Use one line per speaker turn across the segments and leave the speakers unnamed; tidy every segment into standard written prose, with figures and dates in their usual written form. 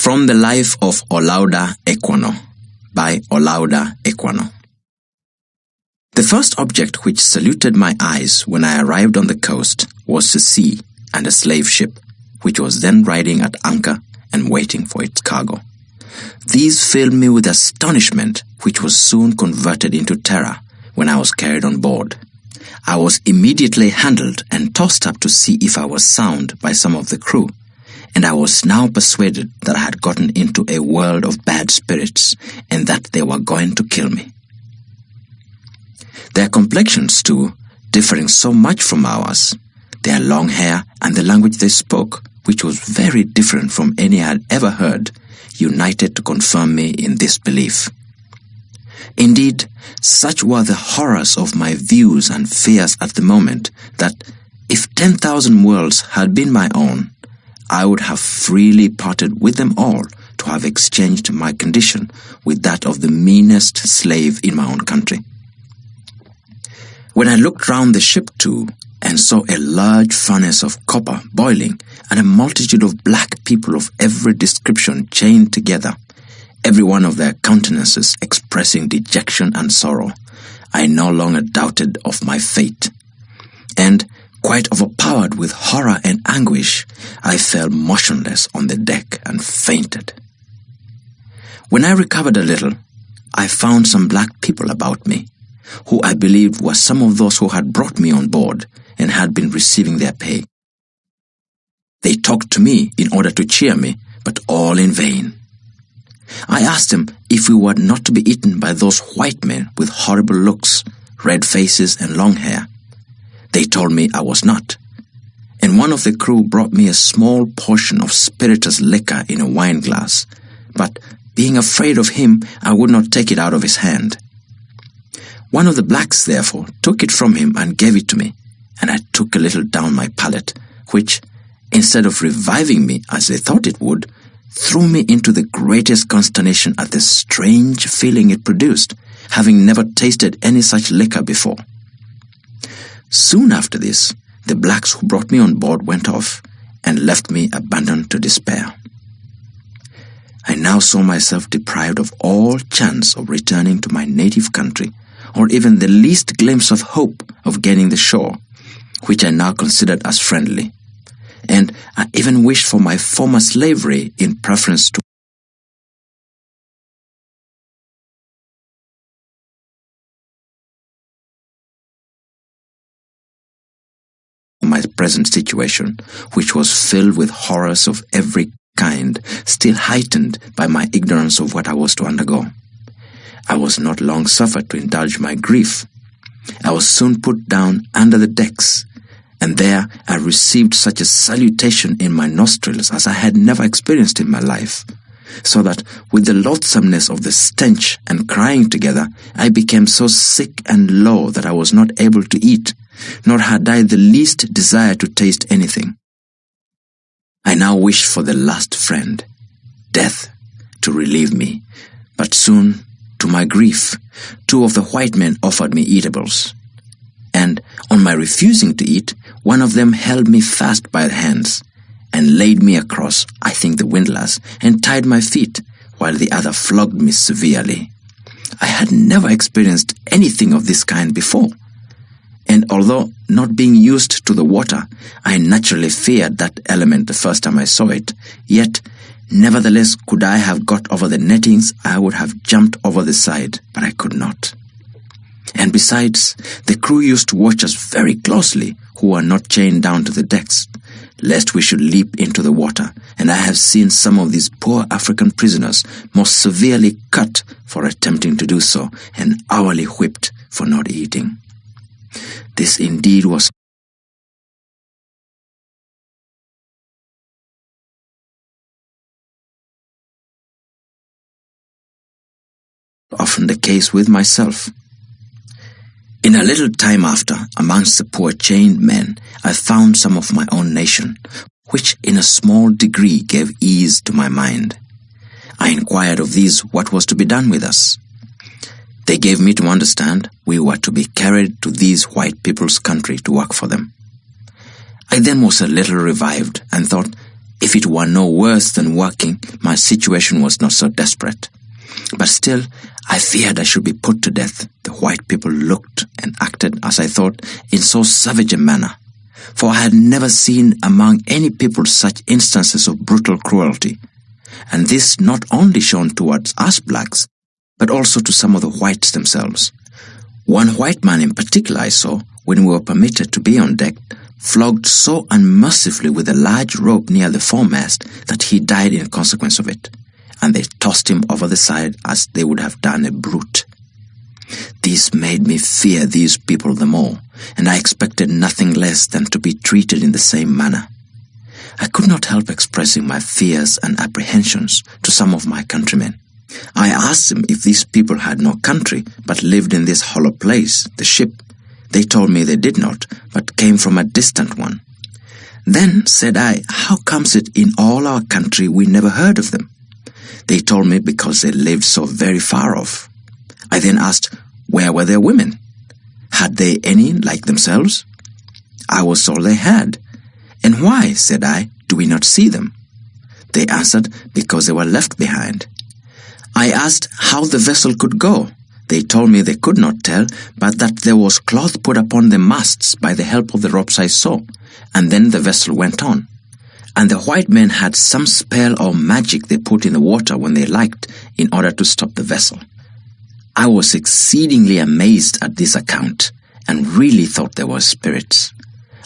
From the Life of Olaudah Equiano by Olaudah Equiano. The first object which saluted my eyes when I arrived on the coast was the sea and a slave ship, which was then riding at anchor and waiting for its cargo. These filled me with astonishment, which was soon converted into terror when I was carried on board. I was immediately handled and tossed up to see if I was sound by some of the crew, and I was now persuaded that I had gotten into a world of bad spirits and that they were going to kill me. Their complexions, too, differing so much from ours, their long hair and the language they spoke, which was very different from any I had ever heard, united to confirm me in this belief. Indeed, such were the horrors of my views and fears at the moment that, if 10,000 worlds had been my own, I would have freely parted with them all to have exchanged my condition with that of the meanest slave in my own country. When I looked round the ship too, and saw a large furnace of copper boiling, and a multitude of black people of every description chained together, every one of their countenances expressing dejection and sorrow, I no longer doubted of my fate, and, quite overpowered with horror and anguish, I fell motionless on the deck and fainted. When I recovered a little, I found some black people about me, who I believed were some of those who had brought me on board and had been receiving their pay. They talked to me in order to cheer me, but all in vain. I asked them if we were not to be eaten by those white men with horrible looks, red faces, and long hair. They told me I was not, and one of the crew brought me a small portion of spirituous liquor in a wine glass, but being afraid of him, I would not take it out of his hand. One of the blacks, therefore, took it from him and gave it to me, and I took a little down my palate, which, instead of reviving me as they thought it would, threw me into the greatest consternation at the strange feeling it produced, having never tasted any such liquor before. Soon after this, the blacks who brought me on board went off and left me abandoned to despair. I now saw myself deprived of all chance of returning to my native country, or even the least glimpse of hope of gaining the shore, which I now considered as friendly, and I even wished for my former slavery in preference to my present situation, which was filled with horrors of every kind, still heightened by my ignorance of what I was to undergo. I was not long suffered to indulge my grief. I was soon put down under the decks, and there I received such a salutation in my nostrils as I had never experienced in my life, so that with the loathsomeness of the stench and crying together, I became so sick and low that I was not able to eat, nor had I the least desire to taste anything. I now wished for the last friend, death, to relieve me, but soon, to my grief, two of the white men offered me eatables, and on my refusing to eat, one of them held me fast by the hands and laid me across, I think, the windlass, and tied my feet, while the other flogged me severely. I had never experienced anything of this kind before, and although not being used to the water, I naturally feared that element the first time I saw it, yet nevertheless, could I have got over the nettings, I would have jumped over the side, but I could not. And besides, the crew used to watch us very closely, who were not chained down to the decks, lest we should leap into the water, and I have seen some of these poor African prisoners most severely cut for attempting to do so, and hourly whipped for not eating. This indeed was often the case with myself. In a little time after, amongst the poor chained men, I found some of my own nation, which in a small degree gave ease to my mind. I inquired of these what was to be done with us. They gave me to understand we were to be carried to these white people's country to work for them. I then was a little revived and thought, if If it were no worse than working, my situation was not so desperate. But still, I feared I should be put to death. The white people looked and acted, as I thought, in so savage a manner. For I had never seen among any people such instances of brutal cruelty. And this not only shown towards us blacks, but also to some of the whites themselves. One white man in particular I saw, when we were permitted to be on deck, flogged so unmercifully with a large rope near the foremast that he died in consequence of it, and they tossed him over the side as they would have done a brute. This made me fear these people the more, and I expected nothing less than to be treated in the same manner. I could not help expressing my fears and apprehensions to some of my countrymen. I asked them if these people had no country, but lived in this hollow place, the ship. They told me they did not, but came from a distant one. Then, said I, how comes it in all our country we never heard of them? They told me because they lived so very far off. I then asked, where were their women? Had they any like themselves? I was told they had. And why, said I, do we not see them? They answered, because they were left behind. I asked how the vessel could go. They told me they could not tell, but that there was cloth put upon the masts by the help of the ropes I saw, and then the vessel went on. And the white men had some spell or magic they put in the water when they liked, in order to stop the vessel. I was exceedingly amazed at this account, and really thought they were spirits.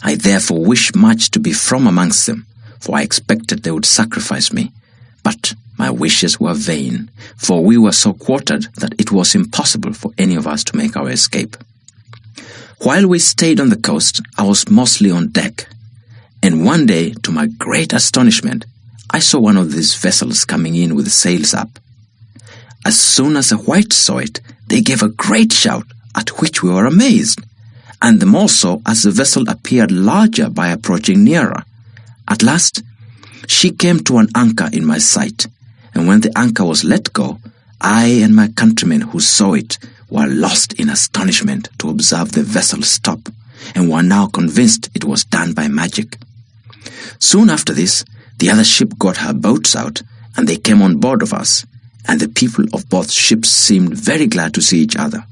I therefore wished much to be from amongst them, for I expected they would sacrifice me. But my wishes were vain, for we were so quartered that it was impossible for any of us to make our escape. While we stayed on the coast, I was mostly on deck, and one day, to my great astonishment, I saw one of these vessels coming in with the sails up. As soon as the whites saw it, they gave a great shout, at which we were amazed, and the more so as the vessel appeared larger by approaching nearer. At last, she came to an anchor in my sight, and when the anchor was let go, I and my countrymen who saw it were lost in astonishment to observe the vessel stop, and were now convinced it was done by magic. Soon after this, the other ship got her boats out, and they came on board of us, and the people of both ships seemed very glad to see each other.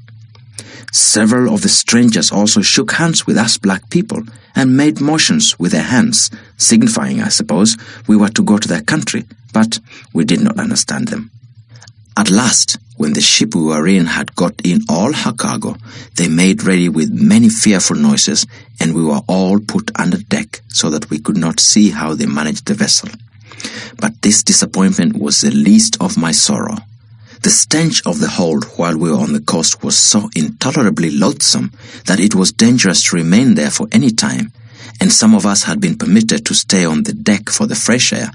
Several of the strangers also shook hands with us black people, and made motions with their hands, signifying, I suppose, we were to go to their country, but we did not understand them. At last, when the ship we were in had got in all her cargo, they made ready with many fearful noises, and we were all put under deck, so that we could not see how they managed the vessel. But this disappointment was the least of my sorrow. The stench of the hold while we were on the coast was so intolerably loathsome that it was dangerous to remain there for any time, and some of us had been permitted to stay on the deck for the fresh air.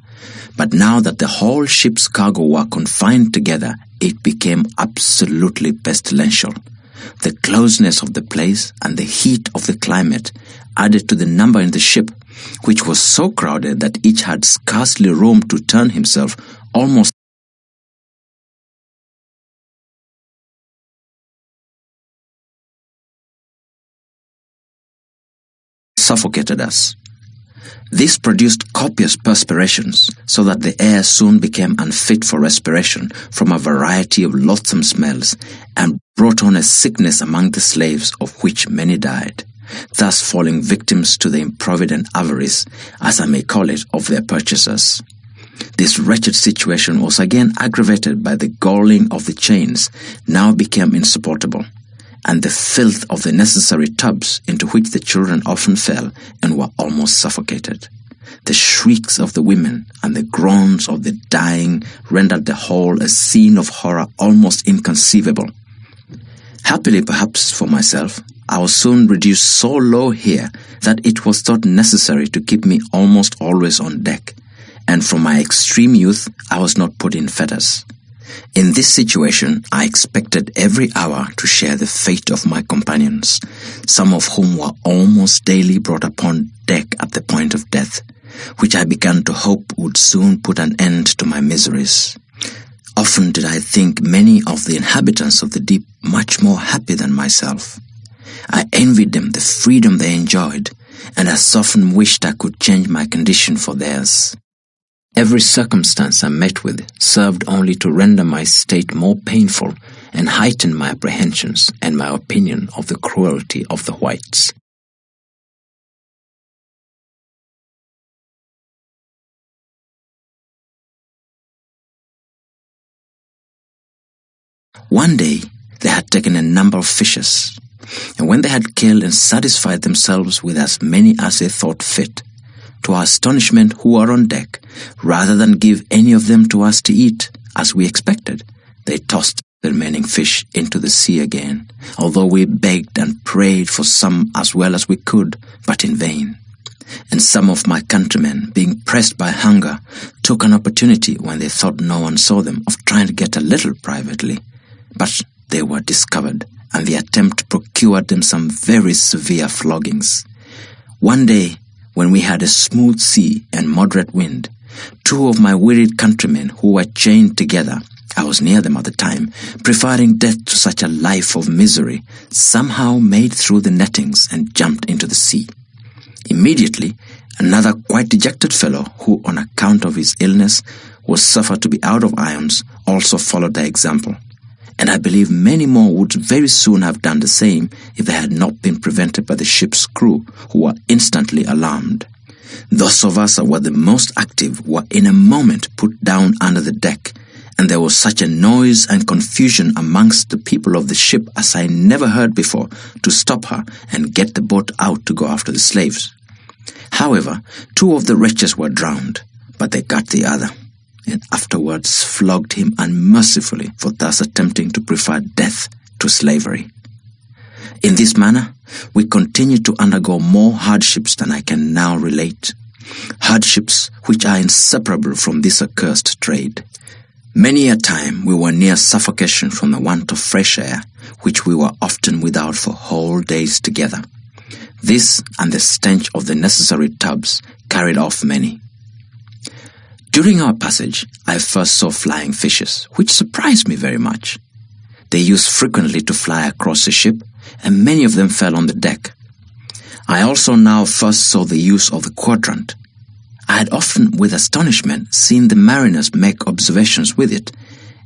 But now that the whole ship's cargo were confined together, it became absolutely pestilential. The closeness of the place and the heat of the climate added to the number in the ship, which was so crowded that each had scarcely room to turn himself, almost suffocated us. This produced copious perspirations, so that the air soon became unfit for respiration from a variety of loathsome smells, and brought on a sickness among the slaves, of which many died, thus falling victims to the improvident avarice, as I may call it, of their purchasers. This wretched situation was again aggravated by the galling of the chains, now became insupportable, and the filth of the necessary tubs into which the children often fell and were almost suffocated. The shrieks of the women and the groans of the dying rendered the whole a scene of horror almost inconceivable. Happily, perhaps, for myself, I was soon reduced so low here that it was thought necessary to keep me almost always on deck, and from my extreme youth I was not put in fetters. In this situation, I expected every hour to share the fate of my companions, some of whom were almost daily brought upon deck at the point of death, which I began to hope would soon put an end to my miseries. Often did I think many of the inhabitants of the deep much more happy than myself. I envied them the freedom they enjoyed, and as often wished I could change my condition for theirs. Every circumstance I met with served only to render my state more painful and heighten my apprehensions and my opinion of the cruelty of the whites. One day, they had taken a number of fishes, and when they had killed and satisfied themselves with as many as they thought fit, to our astonishment who were on deck, rather than give any of them to us to eat, as we expected, they tossed the remaining fish into the sea again, although we begged and prayed for some as well as we could, but in vain. And some of my countrymen, being pressed by hunger, took an opportunity when they thought no one saw them of trying to get a little privately. But they were discovered, and the attempt procured them some very severe floggings. One day, when we had a smooth sea and moderate wind, 2 of my wearied countrymen who were chained together, I was near them at the time, preferring death to such a life of misery, somehow made through the nettings and jumped into the sea. Immediately, another quite dejected fellow, who on account of his illness was suffered to be out of irons, also followed their example. And I believe many more would very soon have done the same if they had not been prevented by the ship's crew, who were instantly alarmed. Those of us who were the most active were in a moment put down under the deck, and there was such a noise and confusion amongst the people of the ship as I never heard before, to stop her and get the boat out to go after the slaves. However, 2 of the wretches were drowned, but they got the other, and afterwards flogged him unmercifully for thus attempting to prefer death to slavery. In this manner, we continued to undergo more hardships than I can now relate, hardships which are inseparable from this accursed trade. Many a time we were near suffocation from the want of fresh air, which we were often without for whole days together. This and the stench of the necessary tubs carried off many. During our passage, I first saw flying fishes, which surprised me very much. They used frequently to fly across the ship, and many of them fell on the deck. I also now first saw the use of the quadrant. I had often, with astonishment, seen the mariners make observations with it,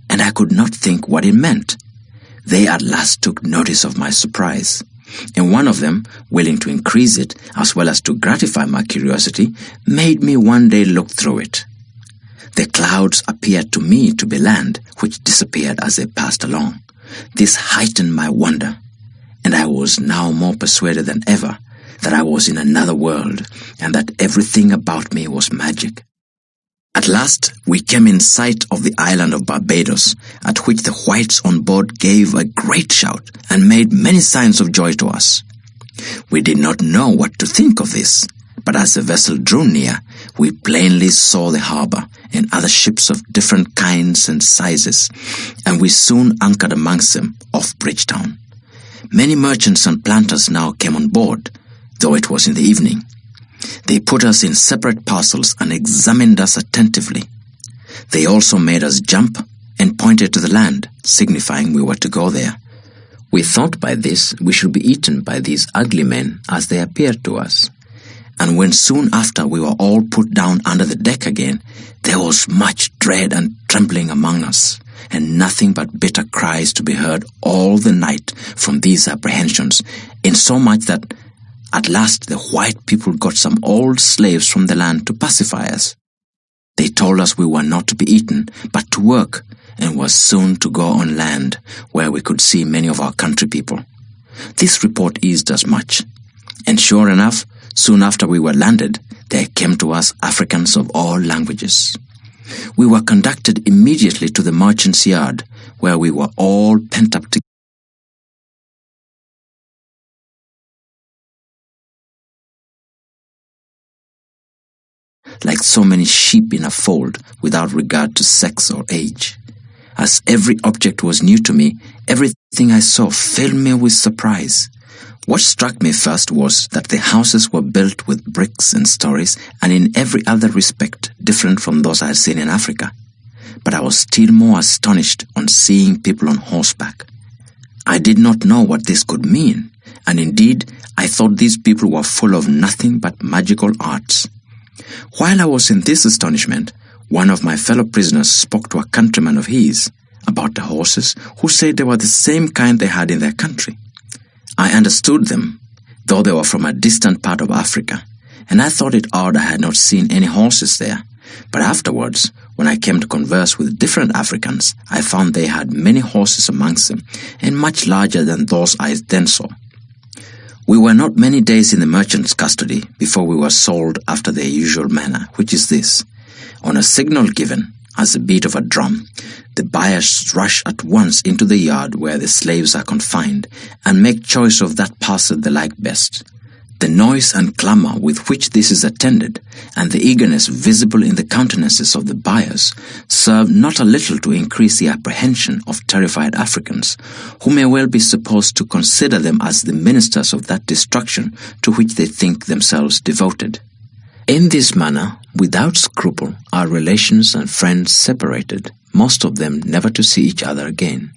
and I could not think what it meant. They at last took notice of my surprise, and one of them, willing to increase it, as well as to gratify my curiosity, made me one day look through it. The clouds appeared to me to be land, which disappeared as they passed along. This heightened my wonder, and I was now more persuaded than ever that I was in another world, and that everything about me was magic. At last, we came in sight of the island of Barbados, at which the whites on board gave a great shout, and made many signs of joy to us. We did not know what to think of this, but as the vessel drew near, we plainly saw the harbor, and other ships of different kinds and sizes, and we soon anchored amongst them off Bridgetown. Many merchants and planters now came on board, though it was in the evening. They put us in separate parcels and examined us attentively. They also made us jump and pointed to the land, signifying we were to go there. We thought by this we should be eaten by these ugly men as they appeared to us. And when soon after we were all put down under the deck again, there was much dread and trembling among us, and nothing but bitter cries to be heard all the night from these apprehensions, insomuch that at last the white people got some old slaves from the land to pacify us. They told us we were not to be eaten, but to work, and were soon to go on land, where we could see many of our country people. This report eased us much, and sure enough, soon after we were landed, there came to us Africans of all languages. We were conducted immediately to the merchant's yard, where we were all pent up together. Like so many sheep in a fold, without regard to sex or age. As every object was new to me, everything I saw filled me with surprise. What struck me first was that the houses were built with bricks and stories, and in every other respect different from those I had seen in Africa. But I was still more astonished on seeing people on horseback. I did not know what this could mean, and indeed I thought these people were full of nothing but magical arts. While I was in this astonishment, one of my fellow prisoners spoke to a countryman of his about the horses, who said they were the same kind they had in their country. I understood them, though they were from a distant part of Africa, and I thought it odd I had not seen any horses there. But afterwards, when I came to converse with different Africans, I found they had many horses amongst them, and much larger than those I then saw. We were not many days in the merchant's custody before we were sold after their usual manner, which is this. On a signal given, as the beat of a drum, the buyers rush at once into the yard where the slaves are confined, and make choice of that parcel they like best. The noise and clamour with which this is attended, and the eagerness visible in the countenances of the buyers, serve not a little to increase the apprehension of terrified Africans, who may well be supposed to consider them as the ministers of that destruction to which they think themselves devoted. In this manner, without scruple, our relations and friends separated, most of them never to see each other again.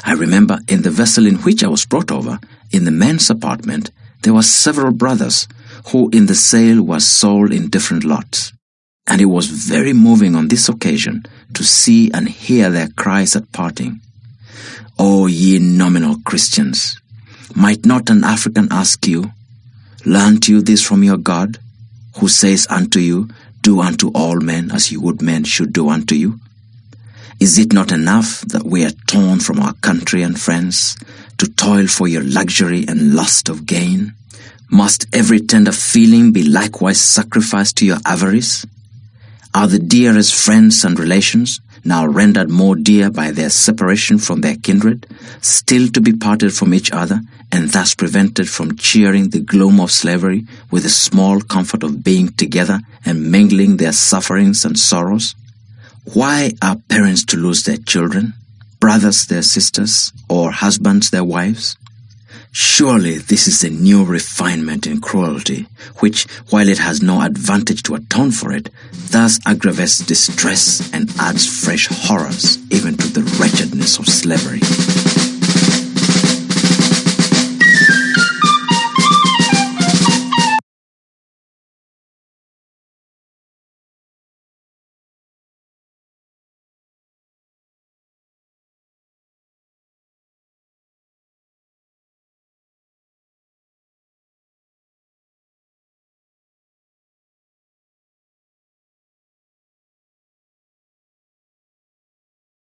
I remember in the vessel in which I was brought over, in the men's apartment, there were several brothers who in the sale were sold in different lots, and it was very moving on this occasion to see and hear their cries at parting. O ye nominal Christians, might not an African ask you, learned you this from your God, who says unto you, do unto all men as you would men should do unto you? Is it not enough that we are torn from our country and friends, to toil for your luxury and lust of gain? Must every tender feeling be likewise sacrificed to your avarice? Are the dearest friends and relations, now rendered more dear by their separation from their kindred, still to be parted from each other, and thus prevented from cheering the gloom of slavery with the small comfort of being together and mingling their sufferings and sorrows? Why are parents to lose their children, brothers their sisters, or husbands their wives? Surely this is a new refinement in cruelty, which, while it has no advantage to atone for it, thus aggravates distress and adds fresh horrors even to the wretchedness of slavery.